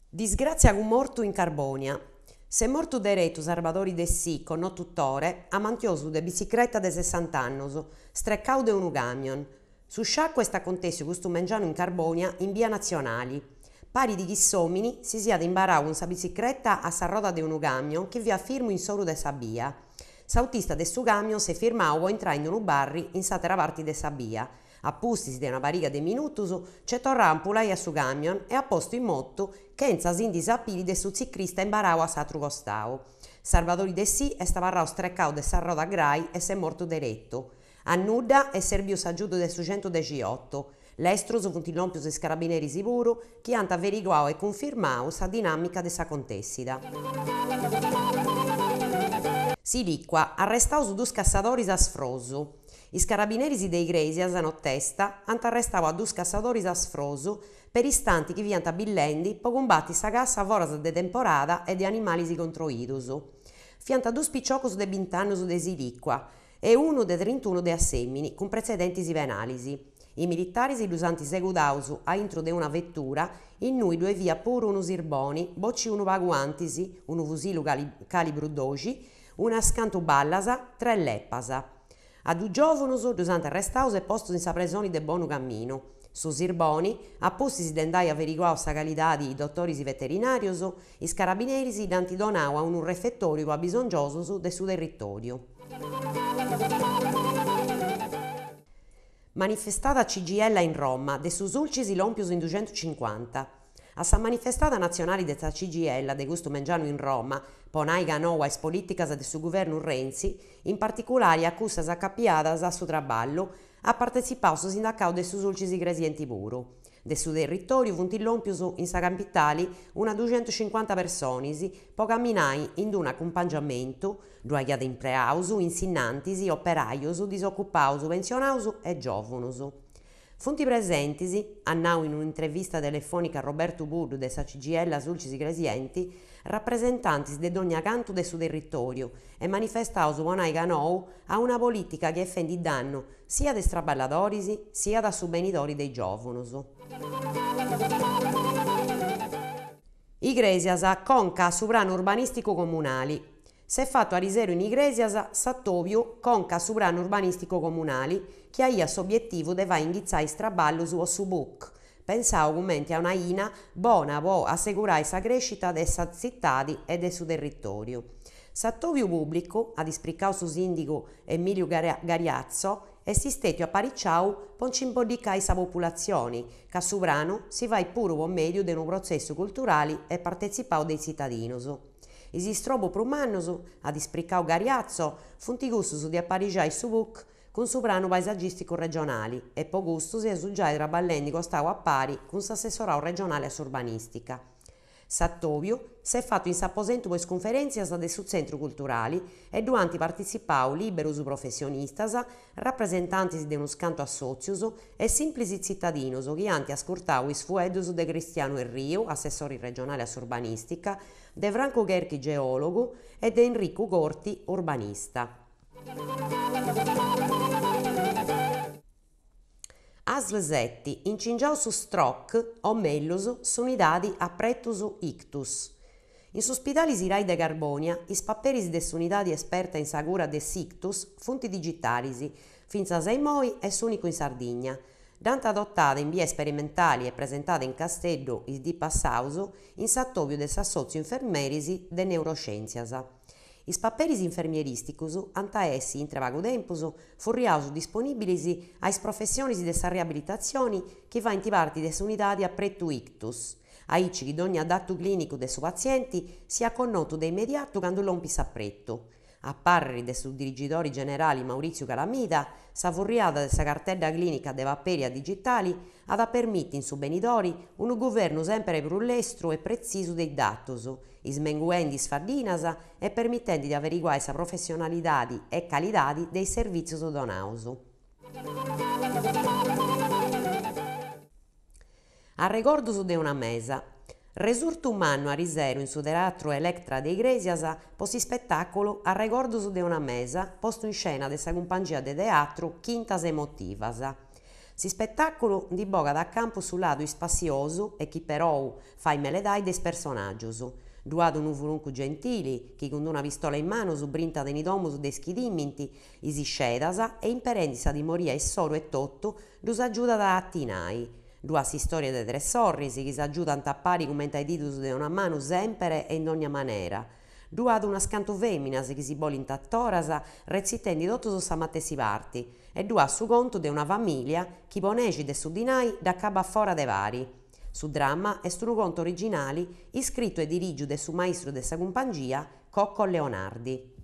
Disgrazia cu mortu in Carbonia. Se mortu deretu Salvadori De Sì, con no tutore, amantiosu de bicicletta de 60 annos, streccau de unu camion. Su sciacqua est acontessiu custu mengianu in Carbonia in via nazionali. Pari di chissomini si siat imbarau con sa bicicletta a sa roda de unu camion chi via firmu in soru de sa via. S'autista de su camion si firmau po intrare in unu barri in s'atera parti de sa via. Appustisi de una pariga de minutus, c'è torrà ampulai a su camion e a posto in moto chenza s'indi sapili de su ciclista imbarau a s'atru costau. Salvadori De Sì est abarrau streccau de sa roda grai e s'è mortu deretto. A nudda è serviu s'aggiudu de su 118. L'estrus funt lompius is carabineri puru chi ant averiguau e confermau sa dinamica de sa contessida. Silicua, arrestaus dus cassadoris a Sfrosu. Is carabineris de Igresias a testa ant arrestau a dus cassadoris a Sfrosu per istanti chi viant billendi po combatti sa cassa a foras de temporada e de animalis controidus. Fiant dus picciocos de 20 annos de Silicua e unu de 31 de Assemini, cun precedentis penalis. I militaris los ant segudaus a intro de una vettura, in cui due via puru unu sirboni, bocci unu paguantis, unu fusilu calibru 12, una scantu ballasa, 3 leppasa. A du giovunus los ant arrestaus e postos in sa presoni de bonu camminu. Su sirboni, appustis de andai averiguau sa calidade i dottoris veterinarios, is carabineris l'ant donau a unu refettoriu a bisongiosus de su territoriu. Manifestada CGIL in Roma, de sus ulcis lompius in 250. A sa manifestada nazionale de sa CGIL de custu mengianu in Roma, ponai ganou as politicas de su governu Renzi, in particolare accussas accappiadas a su traballu, ha partecipau su sindacau de sus ulcis gresienti puru. De su territoriu funt lompius in sa capitali una 250 personis, po camminai in un accompagnamentu, duaghiat impleaus, insinnantis, operaios, disoccupaus, pensionaus e giovunus. Funt presentis, annau in un'intervista telefonica a Roberto Buddu de sa CGIL a Sulcis Gresienti, rappresentantis de dogna cantu de su territoriu e manifestaus bonai ganou a una politica che effendi dannu sia de traballadoris sia da subbenidori dei giovunus. Igresias conca su pianu urbanisticu comunali. S'è fatto a riseru in Igresias s'attobiu conca su pianu urbanisticu comunali che aia s'obiettivu de fare inghizzare is traballus o su buc, pensau cumenti a una ina bona po assicurare sa crescita de sa zittadi e de su territoriu. S'attobiu pubblicu, ad ispricau su sindicu Emilio Gariazzo, est istetiu apparicciau po cimbodicare sa populazione, ca su pranu si vai puru po mediu de unu processo culturali e partecipau dei cittadinus. Is istrobu prumannus, ad ispricau Gariazzo, funt gustus di apparicciare su buc con su pianu paesaggisticu regionali e po gustus e su giai traballendi costau a pari con s'assessorau regionale a s'urbanistica. S'attobiu s'è fatto in s'apposentu po is conferenzias de su centru culturali e duanti participau liberus professionistas, rappresentantis de unus cantu associus e simplisi cittadinus chi ant ascurtau is fueddus de Cristiano Erriu, assessore regionale a s'urbanistica, de Franco Cherchi geologu e de Enrico Corti urbanista. ASL 7 incingiau su stroc o mellus s'unidadi a pretus ictus. In s'ospitali Sirai de Carbonia, is papperis de s'unidadi esperta in sa cura de s'ictus funt digitalis, finza 6 moi e s'unicu in Sardigna. Dant adottada in via sperimentali e presentata in Casteddu is di passaus in s'attobiu de s'assozio infermeris de neuroscienzias. Is papperis infermieristicus ant a essi intre pagu tempus furriaus disponibilis a is professionis de sa riabilitazione chi faint parti de s'unidadi a pretu ictus. Aici chi d'ogni adattu clinicu de su pazienti sia connotu de immediatu candu lompis a pretu. A parri de su dirigidore generale Maurizio Calamita, sa furriada de sa cartella clinica de papperia digitali ad a permitti in su benidori unu governu sempre più lestru e prezzisu dei datus, ismenguendi sfaddinas e permittendi di averiguare sa professionalidade e calidade dei servizios donaus. A regordus de una mesa. Resurtu un anno a riseru in su teatro Electra de Iglesias posi spettacolo a regordus de una mesa posto in scena de sa cumpangia de teatru Quintas Emotivas. Si spettacolo di boga da campo sul lato ispassiosu e chi però fa i meledai des personaggios. Duat unu furuncu gentili, chi con una pistola in mano subrinta in domus de schidimminti, isi scedas e imperendi sa dimoria e soro e tottu, dus aggiudat a attinai. Duas storie de tres sorris, chi s'aggiudant a pari comente i ditus de una mano sempre e in ogni manera. Duat unas cantu feminas chi si bolint attoras, recitendi totu sa matessi parti, e duat su contu de una famiglia chi ponesi de su dinai da caba fora de vari. Su dramma est unu conto originali iscritto e dirigiu de su maestru de sa cumpangia Cocco Leonardi.